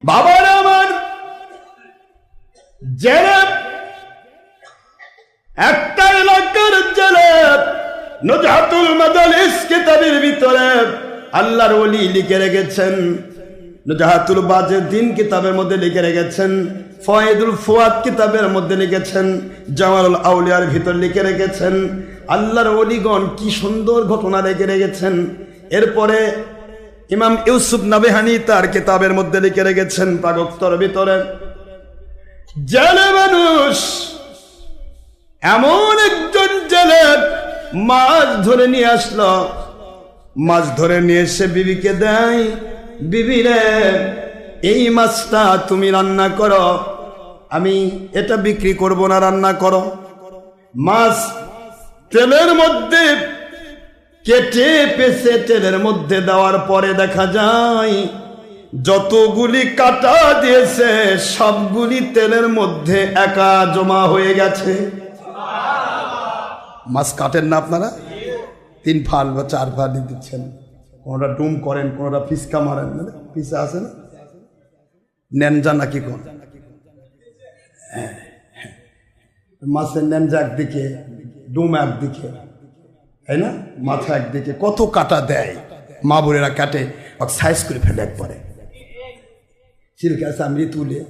বাবার আমার জেলে, একটা এলাকার জেলে নুজহাতুল মাদালিস কিতাবের ভিতরে আল্লাহর ওলি লিখে রেখেছেন, নুজহাতুল বাজিদ্দিন কিতাবের মধ্যে লিখে রেখেছেন, ফয়েদুল ফুয়াদ কিতাবের মধ্যে লিখেছেন, জামালুল আউলিয়ার ভিতর লিখে রেখেছেন। আল্লাহর ওলিগণ কি সুন্দর ঘটনা রেখে রেখেছেন। এরপরে ইমাম ইউসুফ নাবেহানি তার কিতাবের মধ্যে লিখে রেখেছেন পাগক্তর ভিতরে, জেলে মানুষ এমন একজন জেলে মাছ ধরে নিয়ে আসলো, মাছ ধরে নিয়ে এসে বিবিকে দেয়, বিবি রে এই মাছটা তুমি রান্না করো, আমি এটা বিক্রি করব না, রান্না করো। মাছ তেলের মধ্যে কেটে পেছে তেলের মধ্যে দেওয়ার পরে দেখা যায় যতগুলি কাটা দিয়েছে সবগুলি তেলের মধ্যে একা জমা হয়ে গেছে। মাছ কাটেন না আপনারা? 3 ফাল বা 4 ফাল দিচ্ছেন, কোনটা ডুম করেন, কোনটা ফিসকা মারেন, পিসা আছে না নেনজা নাকি কোন মাছের নেনজা একদিকে, ডুম একদিকে, তাই না, মাথা একদিকে, কত কাটা দেয়। মা বোনেরা কাটে সাইজ করে ফেলে একবারে চিলকা চামড়ি তুলে,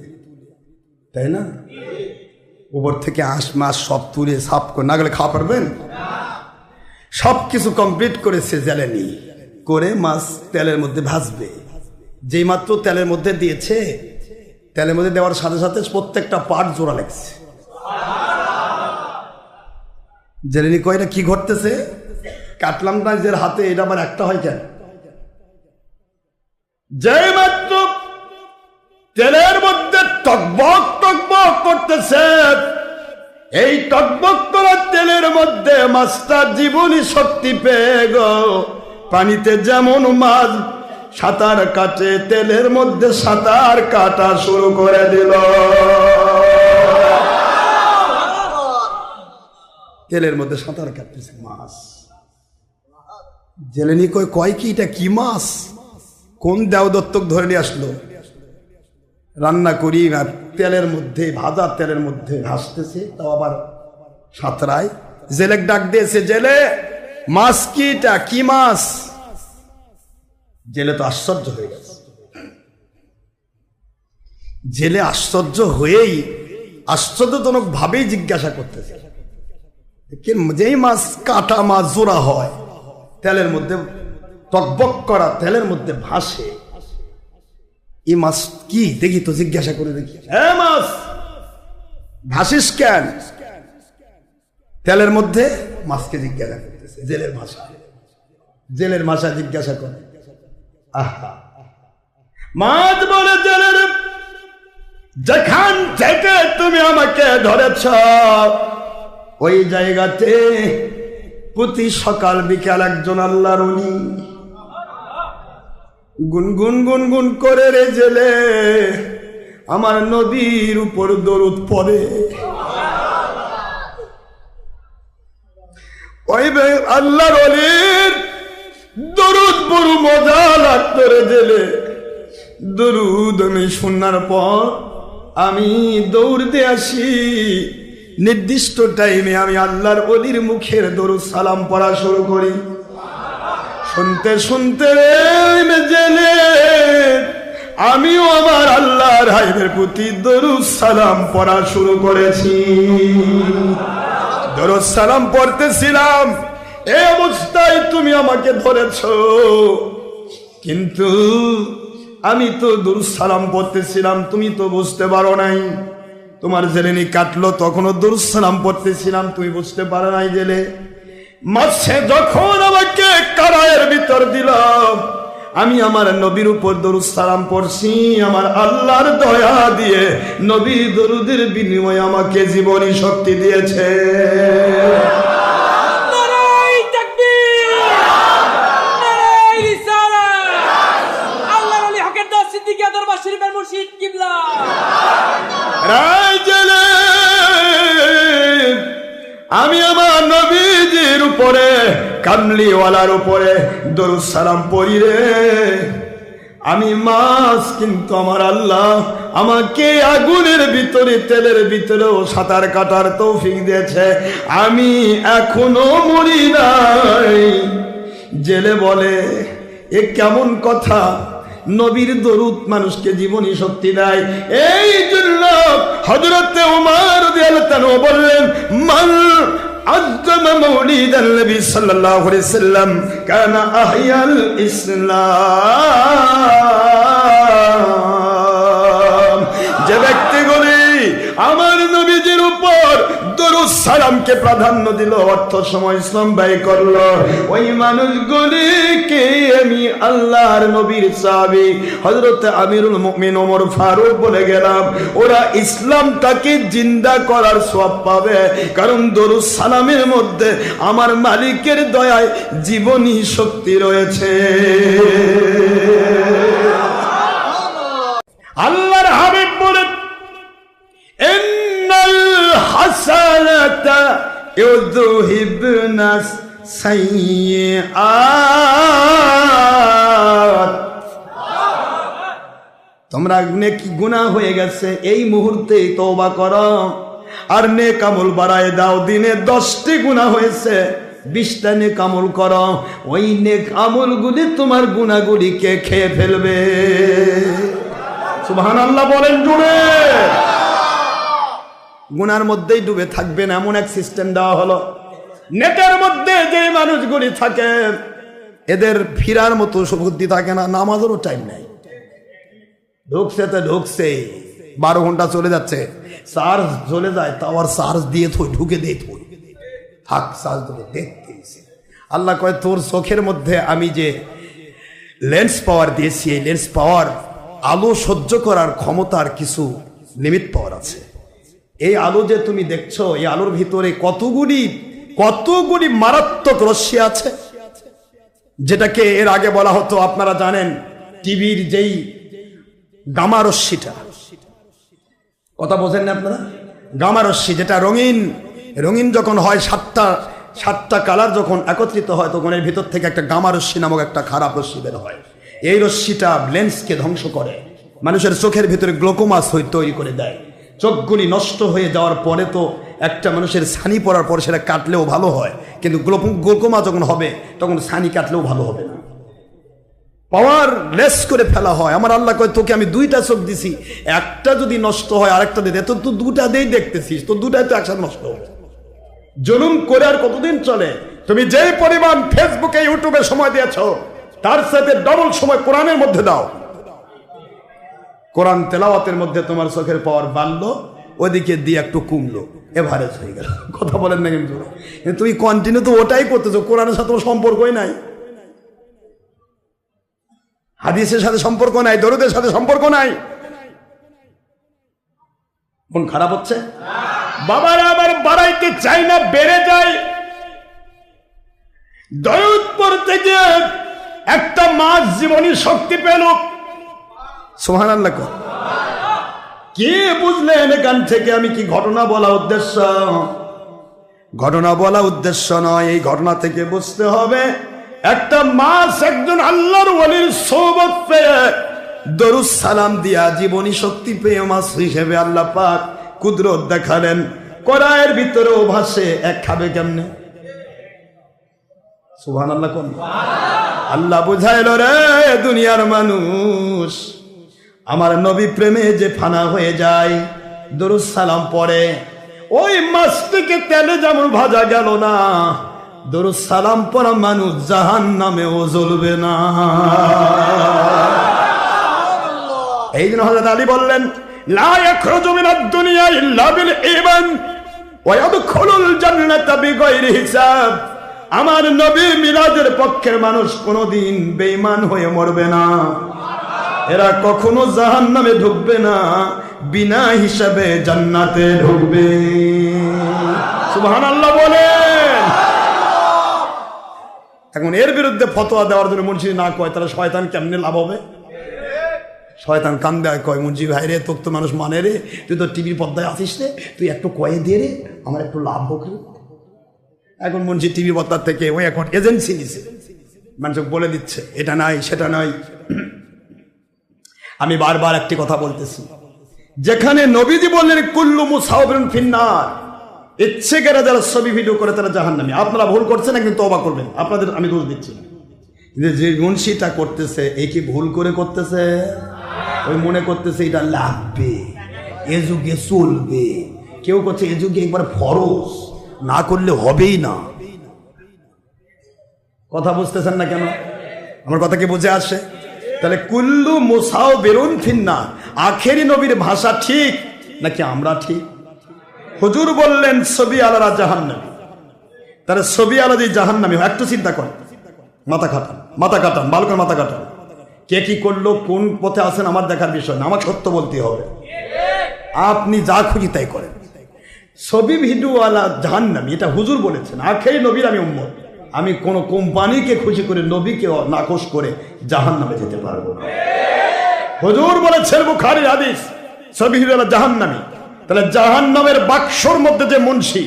তাই না, উপর থেকে আঁশ মাছ সব তুলে সাফ করে, না গেলে খাওয়া পারবেন। সব কিছু কমপ্লিট করেছে জ্বালানি করে, মাছ তেলের মধ্যে ভাজবে। যেই মাত্র তেলের মধ্যে দিয়েছে, তেলের মধ্যে দেওয়ার সাথে সাথে প্রত্যেকটা পার্ট জোড়া লাগছে। জেলেনি কয় না কি ঘটতেছে, কাটলাম না নিজের হাতে, এটা আবার একটা হয় কেন? যেই মাত্র তেলের মধ্যে টকবক টকবক করতেছে, এই টকবক করা তেলের মধ্যে মাছটা জীবনী শক্তি পেয়ে গো, পানিতে যেমন মাছ সাঁতার কাটে, তেলের মধ্যে সাঁতার কাটা শুরু করে দিল। তেলের মধ্যে সাঁতার কাটতেছে মাছ। জেলেনি কয় কি এটা কি মাছ, কোন দেও দত্তক ধরে নিয়ে আসলো, রান্না করি তেলের মধ্যে, ভাজা তেলের মধ্যে ভাসতেছে, তাও আবার সাঁতরায়। জেলে ডাক দিয়েছে, জেলে মাছ কি এটা, কি মাছ? জেলে তো আশ্চর্য হয়ে গেছে। জেলে আশ্চর্য হয়েই আশ্চর্যজনক ভাবেই জিজ্ঞাসা করতেছে, যেই মাছ কাটা মাছ জোড়া হয়, তেলের মধ্যে টকবক করা তেলের মধ্যে ভাসে, এই মাছ কি দেখি তো, জিজ্ঞাসা করে দেখি, হ্যাঁ মাছ ভাসিস কেন তেলের মধ্যে? মাছকে জিজ্ঞাসা করতেছে জেলের ভাষা, জেলের ভাষা জিজ্ঞাসা করে। আহা, মাছ বলে, জেলের যেখান থেকে তুমি আমাকে ধরেছ ওই জায়গাতে প্রতি সকাল বিকাল একজন আল্লাহর ওলি গুনগুন গুনগুন করে রে জেলে আমার নবীর উপর দরুদ পড়ে। ওই আল্লাহর ওলির দরুদ বড় মজা লাগতো রে জেলে। দরুদ আমি শোনার পর আমি দৌড় দিয়ে আসি, নির্দিষ্ট টাইমে আমি আল্লাহর ওলির মুখের দরুদ সালাম পড়া শুরু করি। শুনতে শুনতে জেলে আমিও আমার আল্লাহর হাবিবের প্রতি দরুদ সালাম পড়া শুরু করেছি। দরুদ সালাম পড়তেছিলাম, এই অবস্থায় তুমি আমাকে ধরেছ, কিন্তু আমি তো দরুদ সালাম পড়তেছিলাম, তুমি তো বুঝতে পারো নাই। তোমার জেলেনি কাটলো, তখনও দরুদ সালাম পড়তেছিলাম, তুমি বুঝতে পারো নাই। জেলে মাছে যখন আমাকে কারায়ের ভিতর দিল, আমি আমার নবীর উপর দরুদ সালাম পড়ছি, আমার আল্লাহর দয়া দিয়ে নবী দরুদের বিনিময়ে আমাকে জীবনী শক্তি দিয়েছে। আমি আমার নবীজির উপরে, কামলিওয়ালার উপরে দরুদ সালাম পড়ি রে, আমি মাছ, কিন্তু আমার আল্লাহ আমাকে আগুনের ভিতরে, তেলের ভিতরেও সাঁতার কাটার তৌফিক দিয়েছে। আমি এখনো মরি নাই। জেলে বলে এ কেমন কথা, নবীর দরুদ মানুষকে জীবনী শক্তি দেয়। এই জন্য হযরতে ওমর রাদিয়াল্লাহু তাআলা বললেন, মান আযযামা মাউলিদান নবী সাল্লাল্লাহু আলাইহি সাল্লাম কানা আহইয়াল ইসলাম। যে ব্যক্তিগুলি আমার নবীজির উপর দরুদ সালামকে প্রাধান্য দিল, অর্থ সময় ইসলাম ব্যয় করলো, ওই মানুষগুলিকে আমি আল্লাহর নবীর সাহাবী হযরত আমিরুল মুমিনিন ওমর ফারুক বলে গেলাম, ওরা ইসলামটাকে জিন্দা করার সওয়াব পাবে। কারণ দরুদ সালামের মধ্যে আমার মালিকের দয়ায় জীবনী শক্তি রয়েছে। আল্লাহর হাবিব বলেন, ইন্নাল হাসানাতা ইউযহিবনাস সাইয়্যাত। তোমরা নেকি গুনাহ হয়ে গেছে, এই মুহূর্তে তওবা করো আর নেক আমল বাড়ায় দাও। দিনে 10টি গুনাহ হয়েছে, 20টা নেক আমল করো, ওই নেক আমলগুলি তোমার গুনাহগুলিকে খেয়ে ফেলবে। সুবহানাল্লাহ বলেন জুড়ে। গুনার মধ্যেই ডুবে থাকবেন এমন এক সিস্টেম দেওয়া হলো। নেটের মধ্যে যে মানুষগুলি থাকে এদের ফিরার মতো সুবুদ্ধি থাকে না, নামাজেরও টাইম নাই। ঢুকছে তো ঢুকছে, 12 ঘন্টা চলে যাচ্ছে, চার্জ চলে যায়, তাও আর চার্জ দিয়ে থই, ঢুকে দিয়ে থই, থাক চার্জ ধরে দেখতেছি। আল্লাহ কয়, তোর চোখের মধ্যে আমি যে লেন্স পাওয়ার দিয়েছি, এই লেন্স পাওয়ার আলো সহ্য করার ক্ষমতার কিছু লিমিট পাওয়ার আছে। এই আলো যে তুমি দেখছো, এই আলোর ভিতরে কতগুলি মারাত্মক রশ্মি আছে, যেটাকে এর আগে বলা হতো, আপনারা জানেন টিভির যেই গামা রশ্মিটা, কথা বোঝেন না আপনারা? গামা রশ্মি যেটা রঙিন যখন হয়, সাতটা কালার যখন একত্রিত হয়, তখন এর ভিতর থেকে একটা গামা রশ্মি নামক একটা খারাপ রশ্মি বের হয়। এই রশ্মিটা লেন্সকে ধ্বংস করে, মানুষের চোখের ভিতরে গ্লোকোমা তৈরি করে দেয়। চোখগুলি নষ্ট হয়ে যাওয়ার পরে তো একটা মানুষের ছানি পড়ার পর সেটা কাটলেও ভালো হয়, কিন্তু গ্লোকোমা যখন হবে তখন ছানি কাটলেও ভালো হবে না, পাওয়ার লেস করে ফেলা হয়। আমার আল্লাহ কয়, তোকে আমি 2টা চোখ দিছি, একটা যদি নষ্ট হয় আরেকটা দিয়ে দে, তো তুই 2টা দিয়েই দেখতেছিস, তো 2টাই তো একসাথে নষ্ট হবে। জুলুম করে আর কতদিন চলে? তুমি যেই পরিমাণ ফেসবুকে ইউটিউবে সময় দিয়েছ, তার সাথে ডবল সময় কোরআনের মধ্যে দাও। কোরআন তেলাওয়াতের মধ্যে তোমার চোখের পাওয়ার বাড়লো, ওদিকে দিয়ে একটু কমলো, এভারেজ হয়ে গেল। কথা বলেন না? কিন্তু তুমি কন্টিনিউ তো ওটাই করতেছো, কোরআনের সাথে সম্পর্কই নাই, হাদিসের সাথে সম্পর্ক নাই, দরুদের সাথে সম্পর্ক নাই। মন খারাপ হচ্ছে? বাবারা আবার বাড়াইতে চাই না, বেড়ে যায়। দরুদ পড়তে গিয়ে একটা মাস জীবনী শক্তি পেল। সুবহানাল্লাহ। কে বুঝলেন এখান থেকে আমি কি ঘটনা বলা উদ্দেশ্য? ঘটনা বলা উদ্দেশ্য নয়। এই ঘটনা থেকে বুঝতে হবে, একটা মাস একজন আল্লাহর ওয়ালির সোহবত পেয়ে, দরুদ সালাম দিয়া জীবনী শক্তি পেয়ে মাস হিসেবে আল্লাহ পাক কুদরত দেখালেন। কোরআনের ভিতরেও ভাসে, এক খাবে কেমনে? সুবহানাল্লাহ। কোন আল্লাহ বুঝাইল, রে দুনিয়ার মানুষ, আমার নবী প্রেমে যে ফানা হয়ে যায়, দরুদ সালাম পড়ে, ওই মাছটিকে তেলে যেমন ভাজা গেল না, দরুদ সালাম পড়া মানুষ জাহান্নামেও জ্বলবে না। এই জন্য হযরত আলী বললেন, লা ইয়াখরুজু মিনাদ দুনিয়া ইল্লা বিল ঈমান ওয়া ইয়াদখুলুল জান্নাতা বিগাইরি হিসাব। আমার নবী মিলাদের পক্ষের মানুষ কোনোদিন বেঈমান হয়ে মরবে না, এরা কখনো জাহান্নামে ঢুকবে না, বিনা হিসাবে জান্নাতে ঢুকবে। সুবহানাল্লাহ বলেন। এখন এর বিরুদ্ধে ফতোয়া দেওয়ার জন্য মুন্সি না কয়, তাহলে শয়তান কেমনে লাভ হবে? শয়তান কান দেয়, কয় মুন্সি ভাই রে, তোর তো মানুষ মানে রে, তুই তো টিভির পর্দায় আসিস রে, তুই একটু কয়ে দিয়ে রে, আমার একটু লাভ হোক রে। এখন মুন্সি টিভি পর্দার থেকে ওই এখন এজেন্সি নিছে, মানুষ বলে দিচ্ছে এটা নাই সেটা নাই। আমি বারবার একটি কথা বলতেছি, যেখানে নবীজি বললেন কুল্লু মুসাওবিরুন ফিন্নার, ইচ্ছে করে যারা ছবি ভিডিও করে তারা জাহান্নামী। আপনারা ভুল করছেন, একদিন তওবা করবেন, আপনাদের আমি দোষ দিচ্ছি না। যে মুন্সিটা করতেছে এই কি ভুল করে করতেছে? ওই মনে করতেছে এটা লাগবে, এ যুগে চলবে। কেউ করছে এ যুগে একবার ফরজ, না করলে হবেই না। কথা বুঝতেছেন না কেন? আমার কথা কি বুঝে আসে? তাহলে কুল্লু মুসাওবিরুন ফিন্নার, আখেরি নবীর ভাষা ঠিক নাকি আমরা ঠিক? হুজুর বললেন ছবি আলারা জাহান্নামী, তাহলে ছবি আলা যে জাহান্নামী, একটু চিন্তা করেন, মাথা কাটান ভালো করে মাথা কাটান। কে কি করলো, কোন পথে আছেন আমার দেখার বিষয় না, আমাকে সত্য বলতে হবে। আপনি যা খুঁজি তাই করেন। ছবি ভিডিওওয়ালা জাহান্নামী, এটা হুজুর বলেছেন। আখেরি নবীর আমি উম্মত, আমি কোন কোম্পানিকে খুশি করে নবীকে নাকশ করে জাহান্নামে যেতে পারবো না। হুজুর বলেছেন, বুখারীর হাদিস, ছবি ভিডিওওয়ালা জাহান্নামী। তাহলে জাহান্নামের বাক্সর মধ্যে যে মুন্সি,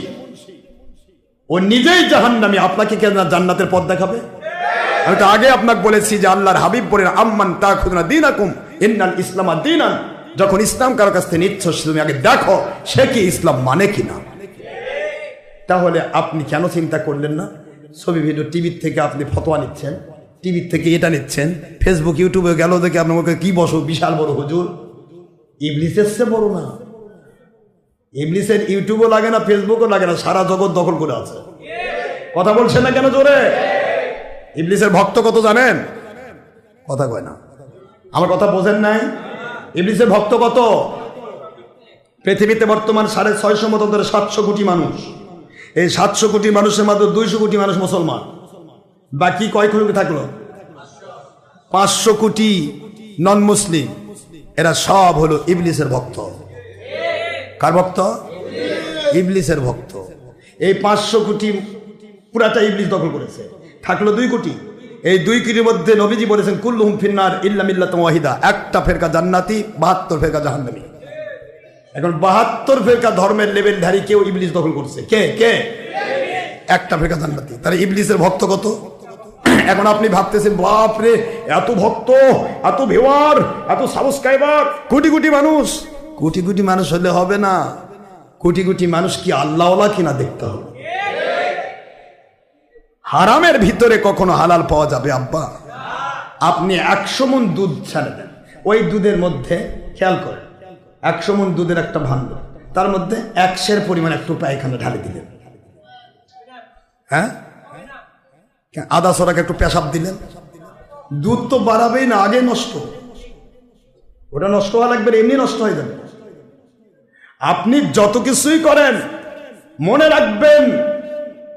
ও নিজেই জাহান্নামী, আপনাকে কেন জান্নাতের পথ দেখাবে? আমি তো আগে আপনাকে বলেছি যে আল্লাহর হাবিব বলেন আম্মান তাখুদুনা দীনাকুম ইন্নাল ইসলামা দীনান। যখন ইসলাম কারো কাছ থেকে নিচ্ছ, তুমি আগে দেখো সে কি ইসলাম মানে কিনা। তাহলে আপনি কেন চিন্তা করলেন না? ছবি ভিডিও টিভির থেকে আপনি ফতোয়া নিচ্ছেন, টিভির থেকে এটা নিচ্ছেন, ফেসবুক ইউটিউবে গেল দেখে আপনার কি বসো বিশাল বড় হুজুর। ইবলিসের চেয়ে বড় না, ইবলিসের ইউটিউবও লাগে না, ফেসবুকও লাগে না, সারা জগৎ দখল করে আছে। কথা বলছেন না কেন জোরে? ইবলিসের ভক্ত কত জানেন? কথা কয় না, আমার কথা বোঝেন নাই? ইবলিসের ভক্ত কত? পৃথিবীতে বর্তমান 650 মতো 700 কোটি মানুষ। এই 700 কোটি মানুষের মাত্র 200 কোটি মানুষ মুসলমান, বাকি কয় কোটি থাকলো? 500 কোটি নন মুসলিম। এরা সব হলো ইবলিসের ভক্ত। কার ভক্ত? ইবলিসের ভক্ত। এই 500 কোটি পুরাটা ইবলিস দখল করেছে, থাকলো 2 কোটি। এই 2 কোটির মধ্যে নবীজি বলেছেন কুল্লুহুম ফিন্নার ইল্লা মিল্লাতুন ওয়াহিদা, একটা ফেরকা জান্নাতি, 72 ফেরকা জাহান্নামী। এখন 72 ফেরকা ধর্মের লেভেলধারী কেউ ইবলিস দখল করছে। কে কে? একটা ফেরকা জান্নাতি। তাহলে ইবলিসের ভক্ত কত? এখন আপনি ভাবতেছেন বাপ রে, এত ভক্ত, এত ভিউয়ার, এত সাবস্ক্রাইবার, কোটি কোটি মানুষ। কোটি কোটি মানুষ হলে হবে না, কোটি কোটি মানুষ কি আল্লাহওয়ালা কিনা দেখতে হবে। হারামের ভিতরে কখনো হালাল পাওয়া যাবে আব্বা? আপনি 100 মণ দুধ ছেড়ে দেন, ওই দুধের মধ্যে খেয়াল করেন 100 মণ দুধের একটা ভাণ্ড, তার মধ্যে 100 পরিমাণ একটু পায়খানা ঢালে দিলেন, হ্যাঁ, আদা সরাকে একটু পেশাব দিলেন, দুধ তো বাড়াবেই না, আগে নষ্ট। ওটা নষ্ট হওয়া লাগবে, এমনি নষ্ট হয়ে যাবে। আপনি যত কিছুই করেন মনে রাখবেন,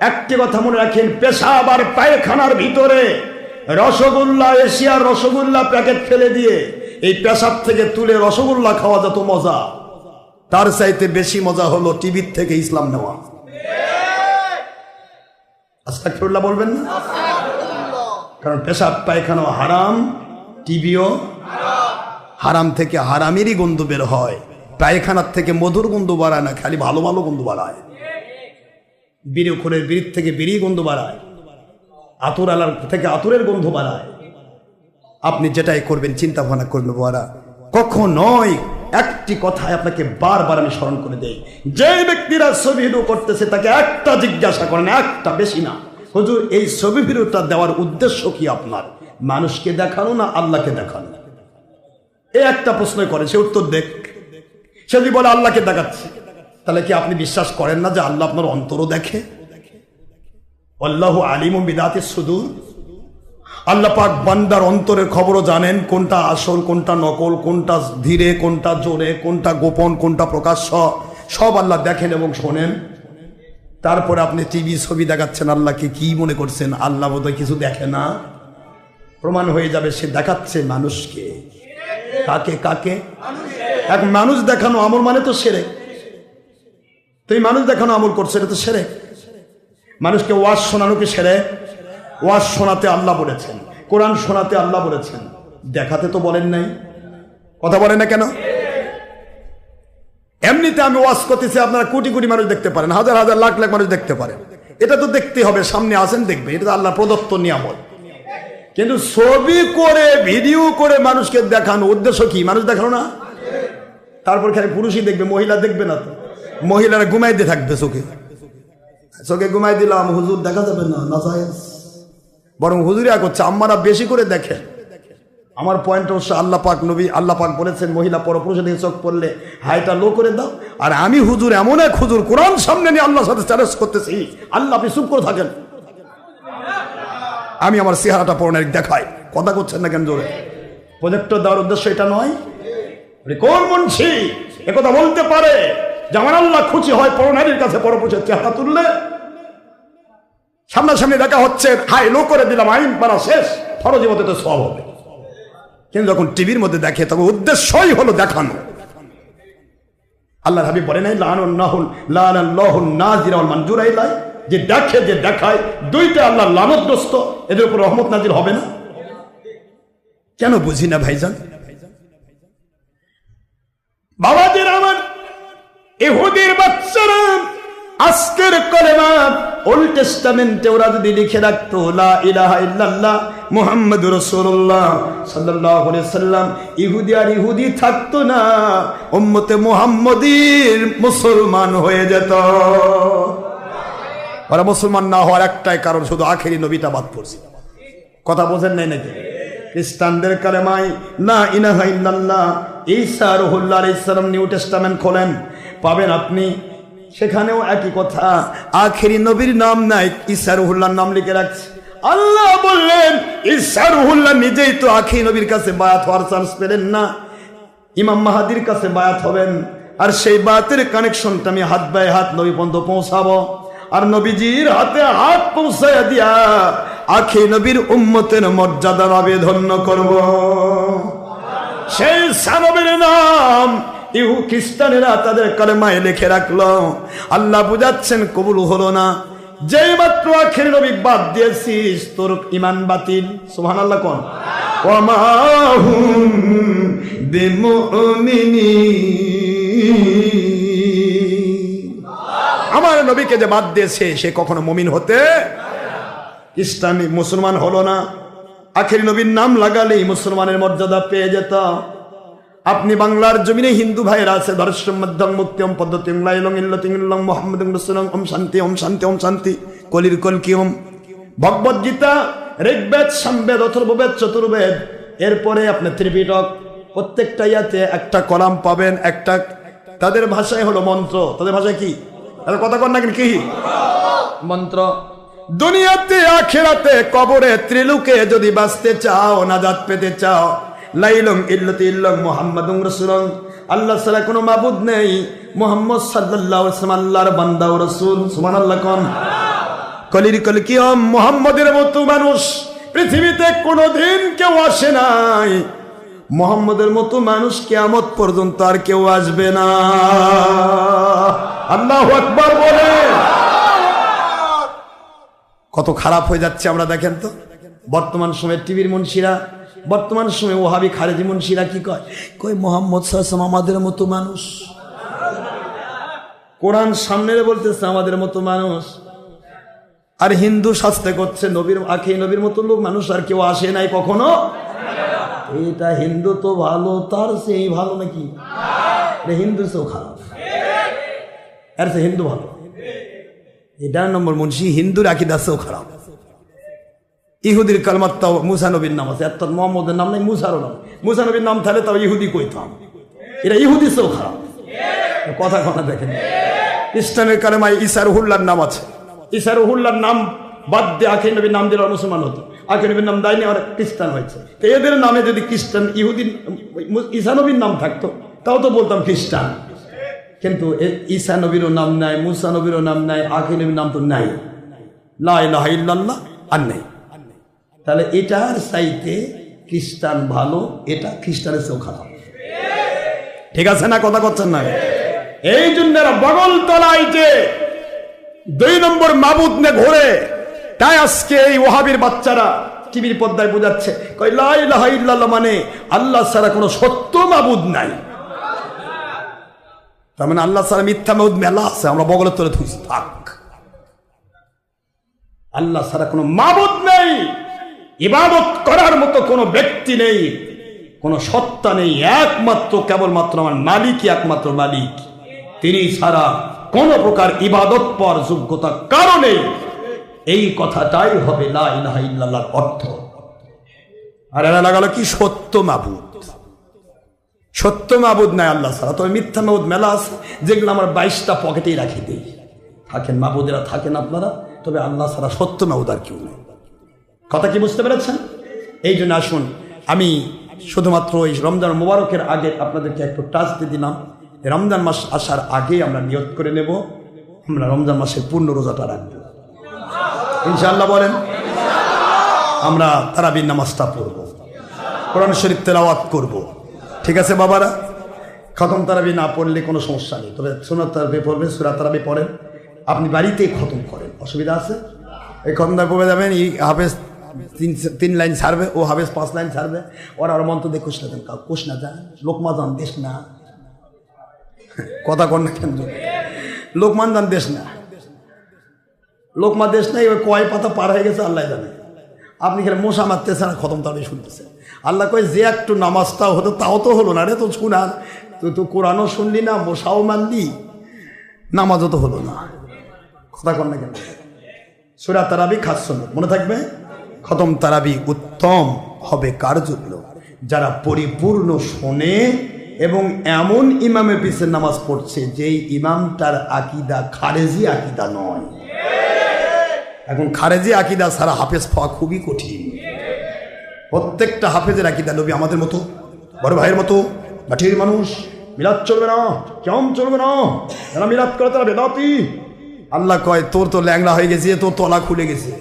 একটি কথা মনে রাখেন, পেশাব আর পায়খানার ভিতরে রসগোল্লা, এশিয়ার রসগোল্লা প্যাকেট ফেলে দিয়ে এই পেশাব থেকে তুলে রসগোল্লা খাওয়া যত মজা, তার চাইতে বেশি মজা হলো টিভির থেকে ইসলাম নেওয়া। আস্তাগফিরুল্লাহ বলবেন না? কারণ পেশাব পায়খানা হারাম, টিভিও হারাম, থেকে হারামেরই গন্ধ বের হয়। পায়খানার থেকে মধুর গন্ধ বাড়ায় না, খালি ভালো ভালো গন্ধ বাড়ায়। বিড়ি খোরের বিড়ির থেকে বিড়ি গন্ধ বাড়ায়, আতর আলার থেকে আতরের গন্ধ বাড়ায়। আপনি যেটাই করবেন চিন্তা ভাবনা করবেন বাবা, কখনোই একটি কথায় আপনাকে বারবার আমি স্মরণ করে দেই, যে ব্যক্তিরা ছবি ভিডিও করতেছে তাকে একটা জিজ্ঞাসা করেন, একটা, বেশি না, হুজুর এই ছবি ভিডিওটা দেওয়ার উদ্দেশ্য কি আপনার? মানুষকে দেখানো না আল্লাহকে দেখানো? এই একটা প্রশ্ন করে, সে উত্তর দেখ। সে যদি বলে আল্লাহকে দেখাচ্ছে, তাহলে কি আপনি বিশ্বাস করেন না যে আল্লাহ আপনার অন্তরও দেখে? আল্লাহু আলিমুম বিদাতিস সুদূর। আল্লাহ পাক বান্দার অন্তরের খবরও জানেন, কোনটা আসল, কোনটা নকল, কোনটা ধীরে, কোনটা জোরে, কোনটা গোপন, কোনটা প্রকাশ্য, সব আল্লাহ দেখেন এবং শোনেন। তারপরে আপনি টিভি ছবি দেখাচ্ছেন, আল্লাহকে কি মনে করছেন? আল্লাহ বোধহয় কিছু দেখে না। প্রমাণ হয়ে যাবে সে দেখাচ্ছে মানুষকে। কাকে? কাকে? এক মানুষ দেখানো আমল মানে তো শিরক। তুই মানুষ দেখানো আমল করছে, এটা তো শিরক। মানুষকে ওয়াজ শোনানো কি শিরক? ওয়াজ শোনাতে আল্লাহ বলেছেন, কোরআন শোনাতে আল্লাহ বলেছেন, দেখাতে তো বলেন নাই। কথা বলেন না কেন? এমনিতে আমি ওয়াজ করতেছি, আপনারা কোটি কোটি মানুষ দেখতে পারেন, হাজার হাজার লাখ লাখ মানুষ দেখতে পারেন, এটা তো দেখতে হবে, সামনে আসেন দেখবে, এটা তো আল্লাহ প্রদত্ত নিয়ামত। কিন্তু ছবি করে ভিডিও করে মানুষকে দেখানো উদ্দেশ্য কি? মানুষ দেখানো না? তারপর খালি পুরুষই দেখবে, মহিলা দেখবে না। তো মহিলারা ঘুমাই দিয়ে থাকবে, চোখে চোখে ঘুমাই দিলাম, হুজুর দেখা যাবে না, না জায়েজ। বরং হুজুরিয়া করছে, আম্মারা বেশি করে দেখে। আমার পয়েন্ট হচ্ছে আল্লাহ পাক নবী আল্লাহ পাক বলেছেন মহিলা পরপুরুষের দিকে চোখ পড়লে হাইটা লো করে দাও। আর আমি হুজুর এমন এক হুজুর কোরআন সামনে নিয়ে আল্লাহর সাথে চ্যালেঞ্জ করতেছি, আল্লাহ আপনি চুপ করে থাকেন, আমি আমার চেহারাটা পরনের দেখাই। কথা করছেন না কেন জোরে? প্রজেক্টর দেওয়ার উদ্দেশ্য এটা নয়। কোন মুন্সি একথা বলতে পারে যে আমার আল্লাহ খুশি হয় পরনারীর কাছে পরপুরুষের চেহারা তুললে? সামনাসামনি দেখা হচ্ছে, হাই লো করে দিলাম, আইন পারা শেষ, ফরজি মতে তো সব হবে। কিন্তু যখন টিভির মধ্যে দেখে তখন উদ্দেশ্যই হলো দেখানো। আল্লাহর হাবিব বলে নাই লানাল্লাহুন নাজিরা ওয়াল মানজুরা ইলাই, যে দেখে যে দেখায় দুইটা আল্লাহর লানতগ্রস্ত, এদের উপর রহমত নাজিল হবে না? কেন বুঝি না ভাইজান? বাবাদের আমার ইহুদির বাচ্চারা আজকের কলেমা ওল্ড টেস্টামেন্টে ওরা যদি লিখে রাখতো লা ইলাহা ইল্লাল্লাহ মুহাম্মাদুর রাসূলুল্লাহ সাল্লাল্লাহু আলাইহি সাল্লাম, ইহুদি আর ইহুদি থাকতো না, উম্মতে মুহাম্মদীর মুসলমান হয়ে যেত। ওরা মুসলমান না হওয়ার একটাই কারণ, শুধু আখেরি নবীটা বাদ পড়ছে। কথা বোঝেন নাই নাকি? খ্রিস্টানদের কালেমায় লা ইলাহা ইল্লাল্লাহ, ঈসা রুহুল্লাহ আলাইহিস সালাম নিউ টেস্টামেন্ট খোলেন, পাবেন আপনি সেখানেও একই কথা, আখেরি নবীর নাম নাই, ঈসা রুহুল্লাহর নাম লিখে রাখছে। আল্লাহ বললেন ঈসা রুহুল্লাহ নিজেই তো আখেরি নবীর কাছে বায়াত হওয়ার চান্স পেলেন না, ইমাম মাহাদির কাছে বায়াত হবেন। আর সেই বায়াতের কানেকশনটা আমি হাত বাই হাত নবী পর্যন্ত পৌঁছাবো, আর নবীজির হাতে হাত পৌঁছাইয়া দিয়া আখেরি নবীর উম্মতের মর্যাদা নবে ধন্য করব। সেই সানবীর নাম খ্রিস্টানেরা তাদের কালেমায় লিখে রাখলো। আল্লাহ বুঝাচ্ছেন কবুল হলো না, যেই মাত্র আখেরি নবী বাদ দিয়েছিস তোর ঈমান বাতিল। সুবহানাল্লাহ কোন? ওয়া মা হুম বিমুমিনিন, আমার নবীকে যে বাদ দিয়েছে সে কখনো মুমিন হতে, খ্রিস্টানি মুসলমান হলো না। আখেরি নবীর নাম লাগালেই মুসলমানের মর্যাদা পেয়ে যেত। আপনি বাংলার জমিনে হিন্দু ভাইয়েরা আছে, দর্শন মধ্যম মুক্তি ওম পদ্ধতি লাইলং ইল্লাতিং মুহাম্মাদুর রাসূলুল্লাহ ওম শান্তি ওম শান্তি ওম শান্তি কলির কলকি ওম। ভগবত গীতা, ঋগ্বেদ, সামবেদ, অথর্ববেদ, চতুর্বেদ, এরপরে আপনার ত্রিপিটক, প্রত্যেকটা ইয়াতে একটা কলাম পাবেন, একটা তাদের ভাষায় হলো মন্ত্র। তাদের ভাষায় কি? তাদের কথা কর না কি মন্ত্র। দুনিয়াতে আখিরাতে কবরে ত্রিলোকে যদি বাঁচতে চাও, নাজাত পেতে চাও, লাইলং ইল্লাতি ইল্লাহ মুহাম্মাদুর রাসূলুল্লাহ, আল্লাহ ছাড়া কোনো মাবুদ নেই, মুহাম্মদ সাল্লাল্লাহু আলাইহি ওয়াসাল্লাম আল্লাহর বান্দা ও রাসূল। সুবহানাল্লাহ কোন? কলির কলকিয়ম, মুহাম্মদের মতো মানুষ পৃথিবীতে কোনোদিন কেউ আসে নাই, মুহাম্মদের মতো মানুষ কিয়ামত পর্যন্ত আর কেউ আসবে না। আল্লাহু আকবার বলে। কত খারাপ হয়ে যাচ্ছে আমরা দেখেন তো। বর্তমান সময়ে টিভির মুন্সিরা, বর্তমান সময়ে ওহাবি খারেজি মুন্সিরা কি কয়? কই মুহাম্মদ সাল্লাল্লাহু আলাইহি ওয়াসাল্লাম আমাদের মতো মানুষ। কোরআন সামনে বলতেছে আমাদের মতো মানুষ, আর হিন্দু শাস্ত্রে করছে নবীর আখেরি নবীর মতো লোক মানুষ আর কেউ আসে নাই কখনো। এটা হিন্দু তো ভালো, তার সেই ভালো নাকি? হিন্দু তো খারাপ, আর সে হিন্দু ভালো। এটা নম্বর মুন্সি, হিন্দুর আকিদা সেও খারাপ। ইহুদির কালমাত তাও মুসা নবীর নাম আছে, অর্থাৎ মোহাম্মদের নাম নাই, মুসারও নাম। মুসা নবীর নাম থাকলে তাও ইহুদি কইতাম, এটা ইহুদি সেও খারাপ। কথা কথা দেখেন, খ্রিস্টানের কালেমায় ঈসা রুহুল্লাহর নাম আছে, ঈসা রুহুল্লাহর নাম বাদ দিয়ে আখেরি নবীর নাম দিলে মুসলমান হতো, আখেরি নবীর নাম দেয়নি, ওরা খ্রিস্টান হয়েছে। তো এদের নামে যদি খ্রিস্টান ইহুদি ঈসা নবীর নাম থাকতো তাও তো বলতাম খ্রিস্টান। কিন্তু ঈসা নবীরও নাম নাই, মুসা নবীরও নাম নাই, আখেরি নবীর নাম তো নাই, লা ইলাহা ইল্লাল্লাহ আর নাই। তাহলে এটার চাইতে খ্রিস্টান ভালো, এটা খ্রিস্টানের চেয়েও খারাপ। ঠিক আছে না? কথা করছেন না? এই জন্য বগল তলায় যে 2 নম্বর মাবুদ নে ঘোরে, তাই আজকে এই ওহাবির বাচ্চারা টিভির পর্দায় বোঝাচ্ছে কই লা ইলাহা ইল্লাল্লাহ মানে আল্লাহ ছাড়া কোনো সত্য মাবুদ নাই। তার মানে আল্লাহ ছাড়া মিথ্যা মাবুদ মেলা আছে, আমরা বগলের তলে ধুইছি। থাক, আল্লাহ ছাড়া কোনো মাবুদ নেই, ইবাদত করার মতো কোনো ব্যক্তি নেই, কোনো সত্তা নেই, একমাত্র কেবলমাত্র আমার মালিকই একমাত্র মালিক। তিনি ছাড়া কোন প্রকার ইবাদত পর যোগ্যতা কারণে এই কথাটাই হবে লা ইলাহা ইল্লাল্লাহর অর্থ। আর এরা লাগালো কি সত্য মাবুদ। সত্য মাবুদ নাই আল্লাহ ছাড়া, তবে মিথ্যা মাবুদ মেলা আছে, যেগুলো আমার 22টা পকেটেই রাখি দিই। থাকেন মাবুদেরা থাকেন আপনারা, তবে আল্লাহ ছাড়া সত্য মাবুদ আর কেউ নেই। কথা কি বুঝতে পেরেছেন? এই জন্য আসুন, আমি শুধুমাত্র এই রমজান মুবারকের আগে আপনাদেরকে একটু টাচ দিয়ে দিলাম। রমজান মাস আসার আগে আমরা নিয়ত করে নেব, আমরা রমজান মাসের পূর্ণ রোজাটা রাখবো ইনশাআল্লাহ। বলেন, আমরা তারাবির নামাজটা পড়ব, কোরআন শরীফ তেলাওয়াত করব। ঠিক আছে বাবারা? খতম তারাবি না পড়লে কোনো সমস্যা নেই, তবে সুন্নাত তারাবি পড়বেন, সূরা তারাবি পড়েন, আপনি বাড়িতেই খতম করেন, অসুবিধা আছে? এই খতম তারাবি পড়ে যাবেন, এই হাফেজ 3 লাইন ছাড়বে, ও হাফেজ 5 লাইন ছাড়বে, ওরা আর মন্ত্র দিয়ে কুশ না দেন, কুশ না যান, লোকমা যান দেশ না, কথা কন না কেন, লোকমান যান দেশ না, লোকমা দেশ নাই, ওই কয় পাতা পার হয়ে গেছে আল্লাহ জানে। আপনি খেলে মশা মারতেছেন আর খতম তারাবি শুনতেছেন। আল্লাহ কয় যে একটু নামাজটাও হতো তাও তো হলো না রে, তো শুনার তুই তো কোরআনও শুনলি না, মশাও মানলি, নামাজও তো হলো না, কথা কন না কেন? সূরা তারাবি খাস সুন্নাত মনে থাকবে। খতম তারাবি উত্তম হবে কার জন্য? যারা পরিপূর্ণ শোনে এবং এমন ইমামের পিছনে নামাজ পড়ছে যেই ইমামটার আকীদা খারেজি আকীদা নয়। এখন খারেজি আকীদা ছাড়া হাফেজ পাওয়া খুবই কঠিন। প্রত্যেকটা হাফেজের আকীদা নবী আমাদের মতো, বড় ভাইয়ের মতো, মাটির মানুষ, মিলাদ চলবে না, কেমন চলবে না, যারা মিলাদ করে তারা বেদাতি। আল্লাহ কয় তোর তো ল্যাংড়া হয়ে গেছে, তোর তলা খুলে গেছে,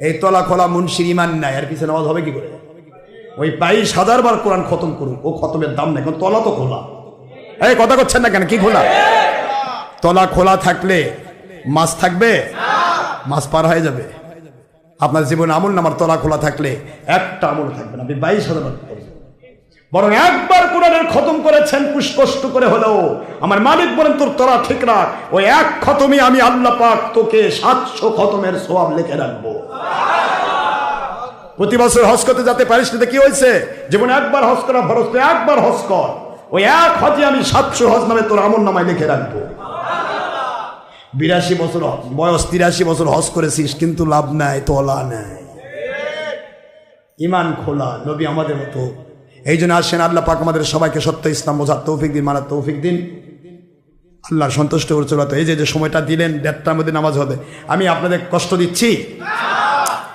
এই তলা খোলা মুন্সির ইমান নাই, আর পিছনে নামাজ হবে কি করে? ওই 22,000 বার কোরআন খতম করুক, ও খতমের দাম নাই, তলা তো খোলা। এই কথা করছেন না কেন? কি খোলা? তলা খোলা থাকলে মাছ থাকবে? মাছ পার হয়ে যাবে। আপনার জীবনে আমল নামার তলা খোলা থাকলে একটা আমল থাকবে না, আপনি 22,000 বার করবেন। বরং একবার কোরআনের খতম করেছেন কষ্ট করে হলেও, আমার মালিক বলেন তোর তলা ঠিক রাখ, ওই এক খতমই আমি আল্লাহ পাক তোকে 700 খতমের সওয়াব লিখে রাখবো। প্রতি বছর হজ করতে যেতে পারিস না, কি হয়েছে? জীবনে একবার হজ করা ফরজ, তুই একবার হজ কর, ওই এক হজে আমি 700 হজ নামে তোর আমল নামায় লিখে রাখবো। 82 বছর বয়স, 83 বছর হজ করেছিস, কিন্তু লাভ নাই, তলা নাই, ইমান খোলা, নবী আমাদের মতো। এই জন্য আসেন, আল্লাহ পাক আমাদের সবাইকে সত্য ইসলাম বোঝার তৌফিক দিন, মানার তৌফিক দিন, আল্লাহর সন্তুষ্ট করে চলাতে। এই যে সময়টা দিলেন, 1:30টার মধ্যে নামাজ হবে, আমি আপনাদের কষ্ট দিচ্ছি?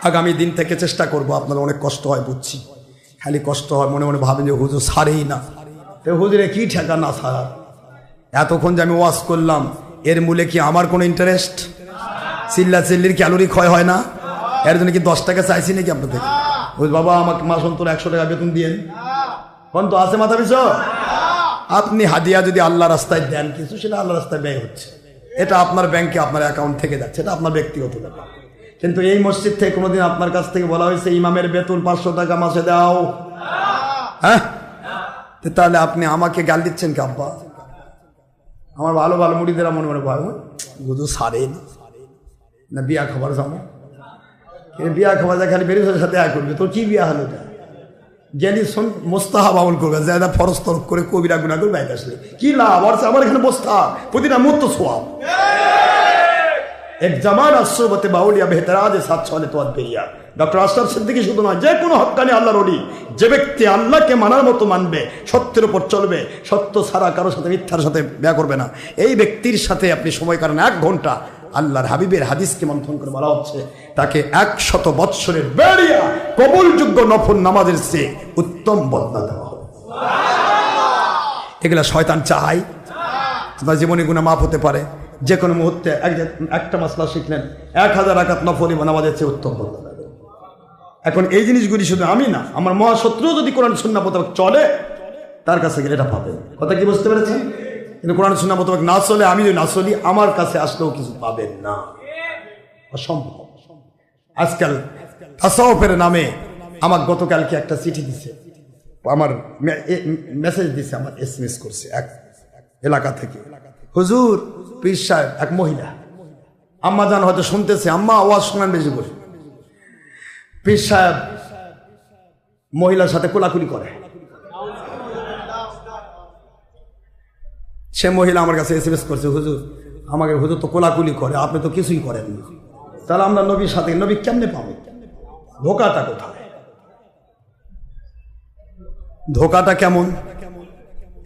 আগামী দিন থেকে চেষ্টা করব। আপনাদের অনেক কষ্ট হয় বুঝছি, খালি কষ্ট হয়, মনে মনে ভাবেন যে হুজুর ছাড়েই না, তো হুজুরে কি ঠেকা না ছাড়া? এতক্ষণ যে আমি ওয়াজ করলাম, এর মূলে কি আমার কোনো ইন্টারেস্ট? চিল্লা চিল্লির ক্যালোরি ক্ষয় হয় না? এর জন্য কি 10 টাকা চাইছি নাকি আপনাদের? ওই বাবা আমাকে মাস অন্তর 100 টাকা বেতন দিয়েন, কোন তো আছে মাথা পিছু? আপনি হাদিয়া যদি আল্লাহ রাস্তায় দেন কিছু, সেটা আল্লাহ রাস্তায় ব্যয় হচ্ছে, এটা আপনার ব্যাংকে আপনার অ্যাকাউন্ট থেকে যাচ্ছে, এটা আপনার ব্যক্তিগত ব্যাপার। কিন্তু এই মসজিদ থেকে কোনোদিন আপনার কাছ থেকে বলা হয়েছে ইমামের বেতন 500 টাকা মাসে দাও? হ্যাঁ, তাহলে আপনি আমাকে গাল দিচ্ছেন কি আব্বা? আমার ভালো ভালো মুড়িদেরা মনে মনে ভাই বুঝু সারে না, বিয়া খাবার যাবো, বিয়া খাবার যা খালি বেরিয়ে সাথে এক করবে, তোর কি বিয়া হলো? গেলি শোন মোস্তাহাব আমল করবে, যারা ফরজ তরফ করে কবিরা গুণা করে বাইরে আসলে কি লাভ? আমার এখানে মোস্তা প্রতিটা মুহূর্ত সোয়াব। এক জামান আশ্রবতে বাউলিয়া বেহতরাজে সাত চলে তো বেরিয়া। ডক্টর আশরাফ সিদ্দিকী শুধু নয়, যে কোনো হক্কানি আল্লাহর ওলি, যে ব্যক্তি আল্লাহকে মানার মতো মানবে, সত্যের উপর চলবে, সত্য ছাড়া কারোর সাথে মিথ্যার সাথে ব্যয় করবে না, এই ব্যক্তির সাথে আপনি সময় কাটান 1 ঘন্টা, আল্লাহর হাবিবের হাদিসকে মন্থন করে বলা হচ্ছে তাকে 100 বৎসরের বেরিয়া কবুলযোগ্য নফল নামাজের চেয়ে উত্তম বদলা দেওয়া হবে। এগুলা শয়তান চায় আপনার জীবনে গুনাহ মাফ হতে পারে। যে কোনো মুহূর্তে একটা মাসলা শিখলেন, 1000 রাকাত নফল নামাজের চেয়ে উত্তম বদলা দেবে। এখন এই জিনিসগুলি শুধু আমি না, আমার মহাশত্রু যদি কোরআন সুন্নাহ মোতাবেক চলে, তার কাছে গেলে এটা পাবেন। কথা কি বুঝতে পেরেছেন? কিন্তু কোরআন সুন্নাহ মোতাবেক না চলে, আমি যদি না চলি, আমার কাছে আসলেও কিছু পাবেন না, অসম্ভব। আজকাল তাসাউফের নামে আমার গতকালকে একটা চিঠি দিছে, আমার মেসেজ দিছে, আমার SMS করছে এক এলাকা থেকে, হুজুর পীর সাহেব, এক মহিলা, আম্মা জান হয়তো শুনতেছে, আম্মা আওয়াজ শোনান বেশি করে, পীর সাহেব মহিলার সাথে কোলাকুলি করে। সে মহিলা আমার কাছে এসএমএস করছে, হুজুর আমাকে হুজুর তো কোলাকুলি করে, আপনি তো কিছুই করেন না, তাহলে আমরা নবীর সাথে নবী কেমনে পাবো? ধোকাটা কোথায়? ধোকাটা কেমন?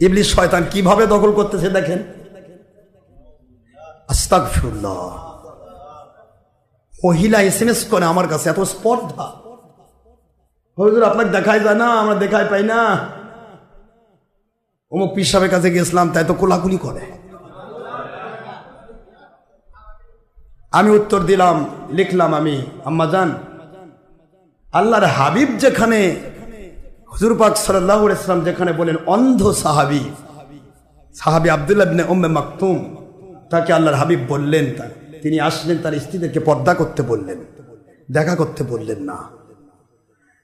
ইবলিস শয়তান কিভাবে দখল করতেছে দেখেন। আস্তাগফিরুল্লাহ। মহিলা এসএমএস করে আমার কাছে, এত স্পর্ধা। হুজুর আপনাকে দেখাই যায় না, আমরা দেখাই পাই না, অমুক পীর সাহেবের কাছে গেছিলাম, তাই তো কোলাকুলি করে। আমি উত্তর দিলাম, লিখলাম আমি, আম্মা জান, আল্লাহর হাবিব যেখানে, হুজুর পাক সাল্লাল্লাহু আলাইহি ওয়াসাল্লাম যেখানে বলেন অন্ধ সাহাবী আব্দুল্লাহ ইবনে উম্মে মাকতুম, তাকে আল্লাহর হাবিব বললেন, তিনি আসলেন, তার স্ত্রীদেরকে পর্দা করতে বললেন, দেখা করতে বললেন না,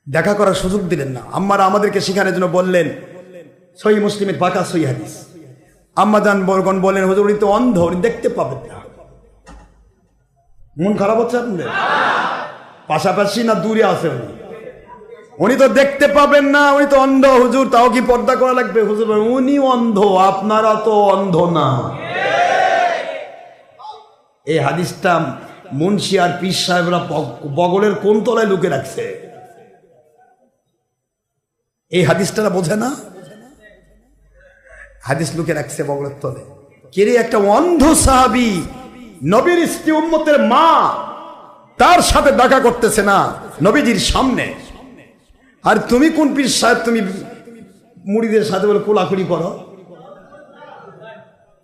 দেখা করার সুযোগ দিলেন না। আম্মারা আমাদেরকে শেখানোর জন্য বললেন, সহিহ মুসলিমের পাকা সহিহ হাদিস, আম্মা জান বরগণ বলেন, হুজুর উনি তো অন্ধ, উনি দেখতে পাবেন না। মন খারাপ হচ্ছে আপনাদের? পাশাপাশি না দূরে আছে উনি? উনি তো দেখতে পাবেন না, উনি তো অন্ধ। হুজুর তাও কি পর্দা করা লাগবে? হুজুর উনি অন্ধ, আপনারা তো অন্ধ না। এই হাদিসটা মুন্সি আর পীর সাহেবরা বগলের কোন তলায় লুকে রাখছে? এই হাদিসটা বোঝে না? হাদিস লুকে রাখছে বগলের তলে। কেরে একটা অন্ধ সাহাবী, নবীর স্ত্রী, উম্মতের মা, তার সাথে দেখা করতেছে না নবীজির সামনে, আর তুমি কোন পীর সাহেব, তুমি মুড়িদের সাথে বলে কোলাকুলি করো?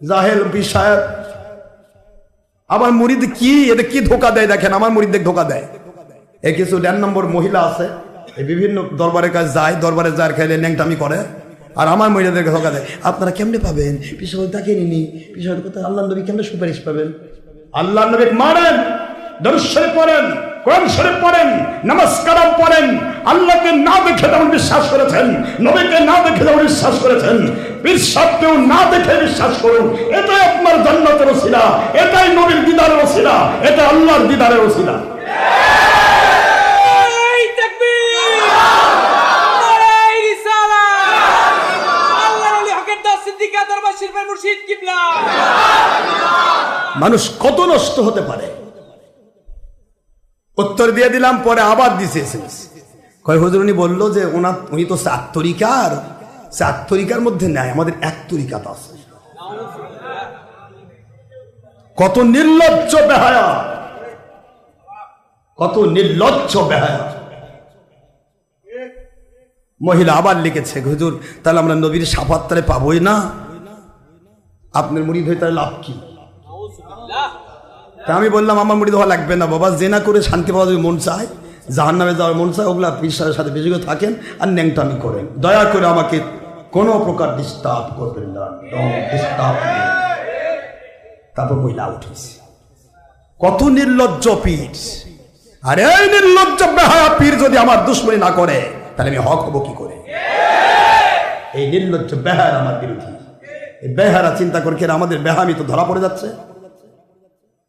জাহেল পীর সাহেব। আবার মুরিদ কি, এটা কি ধোকা দেয় দেখেন, আমার মুরিদদের ধোকা দেয়। এই কিছু 1.5 নম্বর মহিলা আছে, এই বিভিন্ন দরবারের কাছে যায়, দরবারে যায় খেলে ন্যাংটামি করে, আর আমার মহিলাদেরকে ধোকা দেয়। আপনারা কেমনে পাবেন? পীর সাহেব তাকে নিনি, পীর সাহেব কোথায়? আল্লাহ নবী কেমনে সুপারিশ পাবেন? আল্লাহ নবী মানেন, দরুদ শরীফ পড়েন, কোরআন শরীফ পড়েন, নামাজ কালাম পড়েন, আল্লাহকে না দেখে যেমন বিশ্বাস করেছেন, নবীকে না দেখে যেমন বিশ্বাস করেছেন, পীর সাহেবকেও না দেখে বিশ্বাস করুন। এটাই আপনার জান্নাতের ওসিলা, এটাই নবীর দিদারের ওসিলা, এটা আল্লাহর দিদারের ওসিলা। মানুষ কত নষ্ট হতে পারে। উত্তর দিয়ে দিলাম, পরে আবার দিছে এসএমএস, কয় হুজুর উনি বললো যে উনি তো 7 তরিকার, 7 তরিকার মধ্যে নাই, আমাদের 1 তরিকাত আছে। কত নির্লজ্জ বেহায়া, কত নির্লজ্জ বেহায়া। মহিলা আবার লিখেছে, হুজুর তাহলে আমরা নবীর শাফাত পাবোই না, আপনার মুরিদ হয়ে তাহলে লাভ কি? তা আমি বললাম, আমার মুরিদ হওয়া লাগবে না বাবা, জেনা করে শান্তি পাওয়া যদি মন চায়, জাহান্নামে যাওয়ার মন চায়, ওগুলা পীর সাহেবের সাথে বেশি করে থাকেন আর ন্যাংটামি করেন, দয়া করে আমাকে কোনো প্রকার ডিস্টার্ব করবেন না, ডিস্টার্ব। তারপর মহিলা উঠেছে। কত নির্লজ্জ পীর! আর এই নির্লজ্জ বেহায়া পীর যদি আমার দুশ্মনী না করে, তাহলে আমি হক হবো কি করে? এই নির্লজ্জ বেহায়া আমার বিরোধী। এই বেহারা চিন্তা করে কে আমাদের বেহামি তো ধরা পড়ে যাচ্ছে।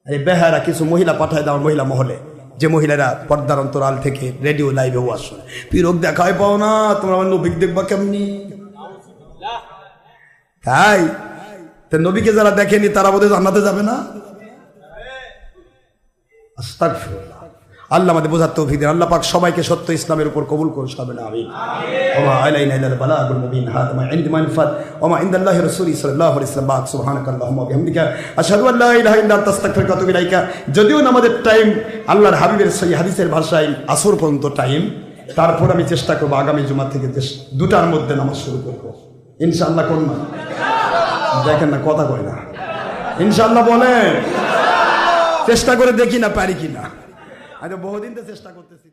এই বেহারা কিছু মহিলা পাঠায় দেওয়ার মহিলা মহলে, যে মহিলারা পর্দার অন্তরাল থেকে রেডিও লাইভে ওয়াজ শুনে, পীরক দেখাই পাও না, তোমরা আমার নবীকে দেখবা কেমনি? তাই তো নবীকে যারা দেখেনি তারা বোধহয় জান্নাতে যাবে না। আস্তাগফিরুল্লাহ। আল্লাহ আমাদের বোঝার তৌফিক দেন। আল্লাহ পাক সবাইকে সত্য ইসলামের উপর কবুল করুন, সবাই আমিন। ওয়া আলাইনা ইল্লাল বালাগুল মুবিন, হাদামা ইনদি মানফাত ওয়া মা ইনদাল্লাহি রাসূলি সাল্লাল্লাহু আলাইহি ওয়াসাল্লাম। সুবহানাকাল্লাহুম্মা ওয়া বিহামদিকা আশহাদু আল্লা ইলাহা ইল্লা আনতা আস্তাগফিরুকা ওয়া আতুবু ইলাইকা। যদিও আমাদের টাইম আল্লাহর হাবিবের সহিহ হাদিসের ভাষায় আসর পর্যন্ত টাইম, তারপর আমি চেষ্টা করব আগামী জুমা থেকে 2টার মধ্যে নামাজ শুরু করব ইনশাআল্লাহ। কোন না দেখেন না, কথা কয় না, ইনশাআল্লাহ বলেন। চেষ্টা করে দেখি না পারি কিনা। আচ্ছা, বহুদিন তো চেষ্টা করতেছি।